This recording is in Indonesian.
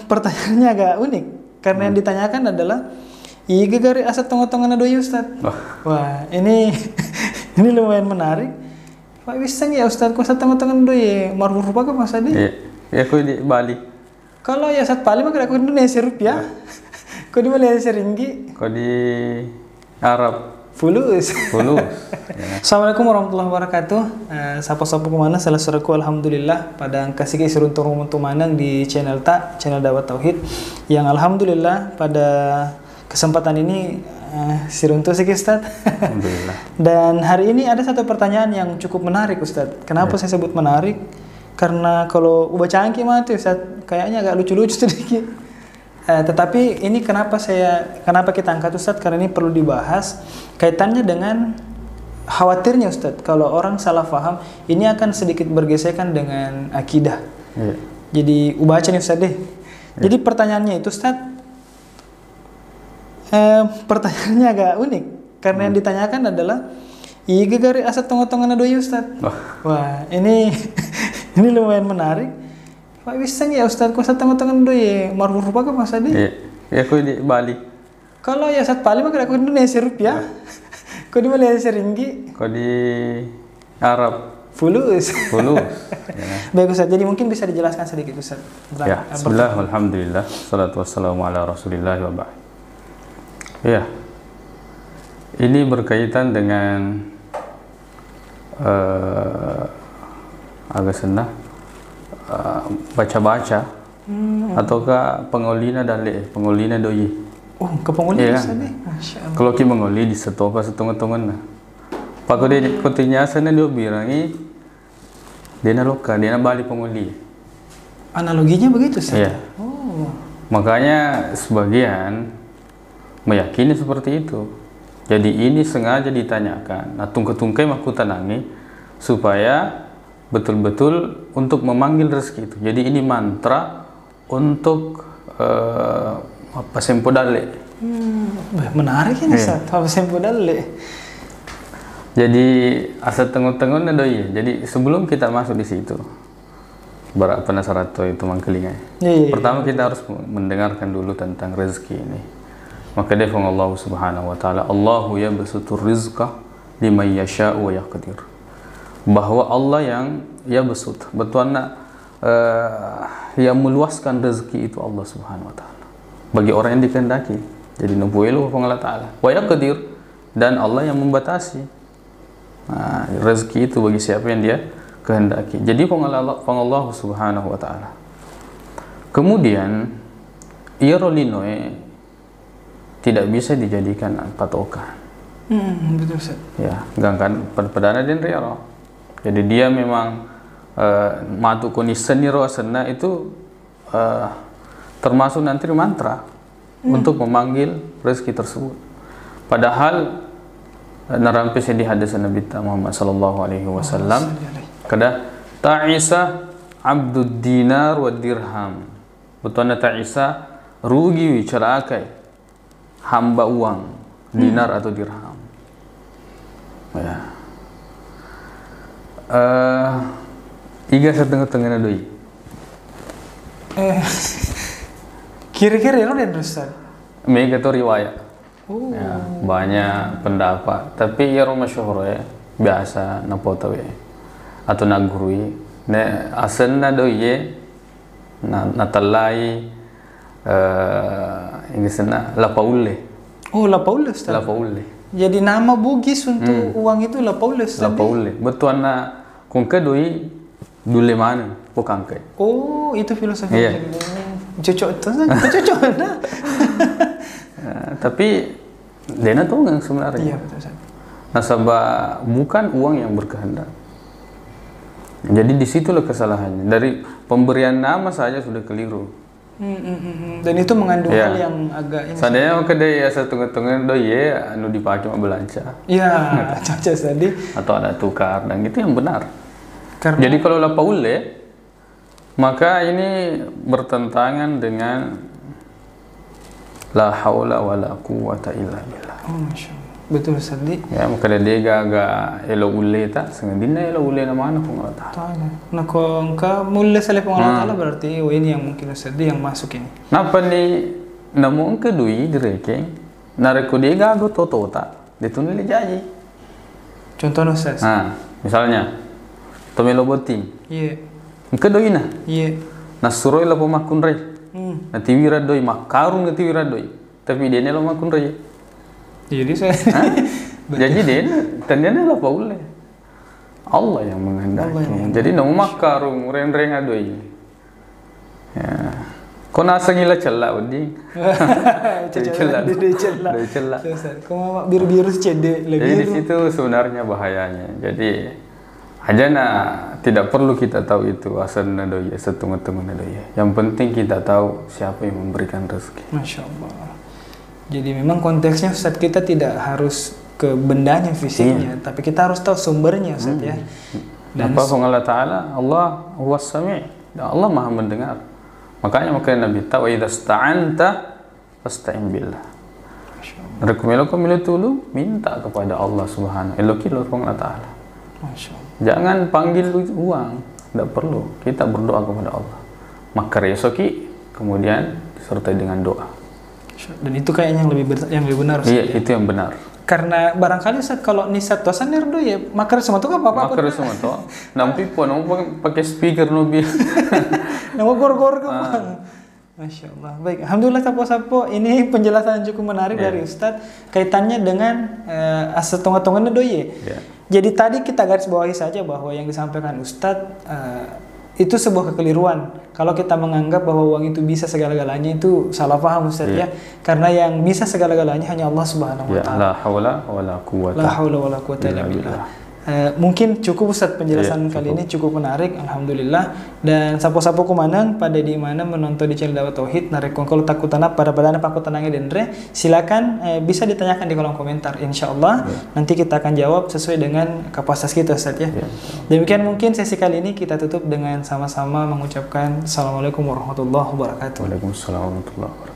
Pertanyaannya agak unik karena yang ditanyakan adalah iga gari asa tonggo-tongan doi Ustaz. Wah, ini ini lumayan menarik. Pak bisa ya Ustaz, kok asa tonggo-tongan doi maruf rupa ke Mas Adi? Ya aku di Bali. Kalau ya saat Bali maka aku Indonesia rupiah. Kok di Malaysia ringgit? Kok di Arab Fulus. Ya. Assalamualaikum warahmatullahi wabarakatuh. Sapa-sapa kemana? Salah suraku alhamdulillah pada kasih suruntung rumuntu manang di channel channel Dawat Tauhid yang alhamdulillah pada kesempatan ini siruntu sih Ustaz. Alhamdulillah. Dan hari ini ada satu pertanyaan yang cukup menarik Ustaz. Kenapa saya sebut menarik? Karena kalau baca angki mati Ustaz kayaknya agak lucu-lucu sedikit. Tetapi ini kenapa kita angkat Ustaz, karena ini perlu dibahas kaitannya dengan khawatirnya Ustaz kalau orang salah paham ini akan sedikit bergesekan dengan akidah. Jadi baca nih Ustaz deh. Jadi pertanyaannya itu Ustaz, pertanyaannya agak unik karena yang ditanyakan adalah iga gari asa tonggo-tongan doi Ustaz. Wah, ini lumayan menarik. Pak bisa ya Ustaz, kok asa tonggo-tongan doi maruf rupa ke Mas Adi? Ya aku di Bali. Kalau ya saat Bali maka aku Indonesia rupiah. Kok di Malaysia ringgit? Kok di Arab Fulus. Ya. Baik Ustaz, jadi mungkin bisa dijelaskan sedikit Ustaz. Ya, bismillah, alhamdulillah, salatu wassalamu ala rasulillah wa ba'd. Ya, ini berkaitan dengan agak senang baca-baca ataukah pengolina pengolina doi. Oh, ke pengolina Ustaz nih. Masyaallah. Kalau kita mengoli di setopa setengah-tengah nah. Pak kode kotinya sana dia bilang dia naloka, dia Bali pengoli. Analoginya begitu Ustaz. Iya. Oh. Makanya sebagian meyakini seperti itu. Jadi ini sengaja ditanyakan. Nah, tungke-tungke aku tanangi supaya betul-betul untuk memanggil rezeki itu. Jadi ini mantra untuk apa sempodale. Menarik ini Ustaz. Apa sempodale? Jadi asa tengok-tengok doi. Jadi sebelum kita masuk di situ, berapa nasarato itu mangkelingai. Pertama kita harus mendengarkan dulu tentang rezeki ini. Maka dia Allah Subhanahu wa taala, Allahu yabsutur rizqa liman yasha'u wa yaqdir. Bahwa Allah yang besut, betulnya yang meluaskan rezeki itu Allah Subhanahu wa taala bagi orang yang dikehendaki. Jadi nubuilu Allah taala. Wa yaqdir, dan Allah yang membatasi. Nah, rezeki itu bagi siapa yang dia kehendaki. Jadi Allah Subhanahu wa taala. Kemudian irolinoe tidak bisa dijadikan patokan. Betul Ustaz. Ya, gangkan perdana dan riaro. Jadi dia memang matu kondisi niro sena itu termasuk nanti mantra untuk memanggil rezeki tersebut. Padahal narampis di hadis Nabi Muhammad sallallahu alaihi wasallam kada ta'isa abdud dinar wa dirham. Betulnya ta'isa rugi wicarakai hamba uang dinar atau dirham. Ya. Iga setengah-tengah doi. Kira-kira lo dan Ustaz. Mega itu riwayat. Ya, banyak pendapat. Tapi ya masyhur ya, biasa napoto ya. Atau nagurui. Ne asalna doi na talai ingisna lapaulle. Oh, lapaulle Ustaz. Lapaulle. Jadi nama Bugis untuk uang itu lapaulle Ustaz. Lapaulle. Betul na kung doi dule mana pokangkai. Oh, itu filosofi. Iya. Cocok cocok nah. Tapi dena tuh nggak sebenarnya. Iya betul Ustaz. Nasabah bukan uang yang berkehendak. Jadi disitulah kesalahannya. Dari pemberian nama saja sudah keliru. Dan itu mengandung hal yang agak ini. Seandainya kedai ya setengah-tengah doi ya anu dipakai mau belanja. Iya, cocok tadi. Atau ada tukar dan itu yang benar. Karena jadi kalau lapaule maka ini bertentangan dengan la haula wala quwata illa billah. Oh, Masya Allah. Betul Ustaz. Ya maka dia agak elo ule tak sengadina elo ule nama anak Allah Taala. Nah kau mulai salih Allah Taala berarti ini yang mungkin Ustaz yang masuk ini. Napa ni namu engke dui direke nareko dia gago toto tak ditunil janji. Contoh Ustaz. Misalnya tomelo boting. Iya. Engke doi na. Iya. Nasuroi la pemakun rei. Na tiwira doi makarung na tiwira doi. Tapi dia ni lo makun rei. Jadi saya. Jadi dia tandanya lah paule. Allah yang menghendaki. Jadi namu makarung ren-ren adoi. Ya. Kau nasa ngila celak budi. Celak. Dia celak. Kau biru-biru cede lebih. Jadi di situ sebenarnya bahayanya. Jadi hajana tidak perlu kita tahu itu asal nadoi, asal tunggu-tunggu nadoi. Yang penting kita tahu siapa yang memberikan rezeki. Masya Allah. Jadi memang konteksnya Ustaz kita tidak harus ke bendanya fisiknya, tapi kita harus tahu sumbernya Ustaz ya. Dan apa Allah Taala, Allah huwas sami', Allah Maha mendengar. Makanya Nabi tahu idza sta'anta fasta'in billah. Masyaallah. Rekomelo tulu minta kepada Allah Subhanahu. Eloki Allah Taala. Masyaallah. Jangan panggil uang, tidak perlu. Kita berdoa kepada Allah. Maka resoki kemudian disertai dengan doa. Dan itu kayaknya yang lebih benar Ustaz. Iya, itu yang benar. Karena barangkali Ustaz kalau nisat tosan nerdo ya makar semua tuh apa-apa. Makar semua tuh. Nampi pun pakai speaker nobi. Nama gor-gor kemang. Masya Allah. Baik, alhamdulillah sapo-sapo ini penjelasan cukup menarik dari Ustaz kaitannya dengan asal tonga-tongan doye. Jadi tadi kita garis bawahi saja bahwa yang disampaikan Ustaz itu sebuah kekeliruan. Kalau kita menganggap bahwa uang itu bisa segala-galanya itu salah paham Ustaz ya. Karena yang bisa segala-galanya hanya Allah Subhanahu wa taala. La haula wala quwata. La haula wala quwata illa billah. Mungkin cukup Ustaz penjelasan kali ini cukup menarik, alhamdulillah. Dan sapo-sapo kumanang pada di mana menonton di channel Dakwah Tauhid narek kalau takut tanah pada badana pakut tanangnya dendre silakan bisa ditanyakan di kolom komentar insyaallah nanti kita akan jawab sesuai dengan kapasitas kita Ustaz ya. Demikian mungkin sesi kali ini kita tutup dengan sama-sama mengucapkan assalamualaikum warahmatullahi wabarakatuh. Waalaikumsalam warahmatullahi wabarakatuh.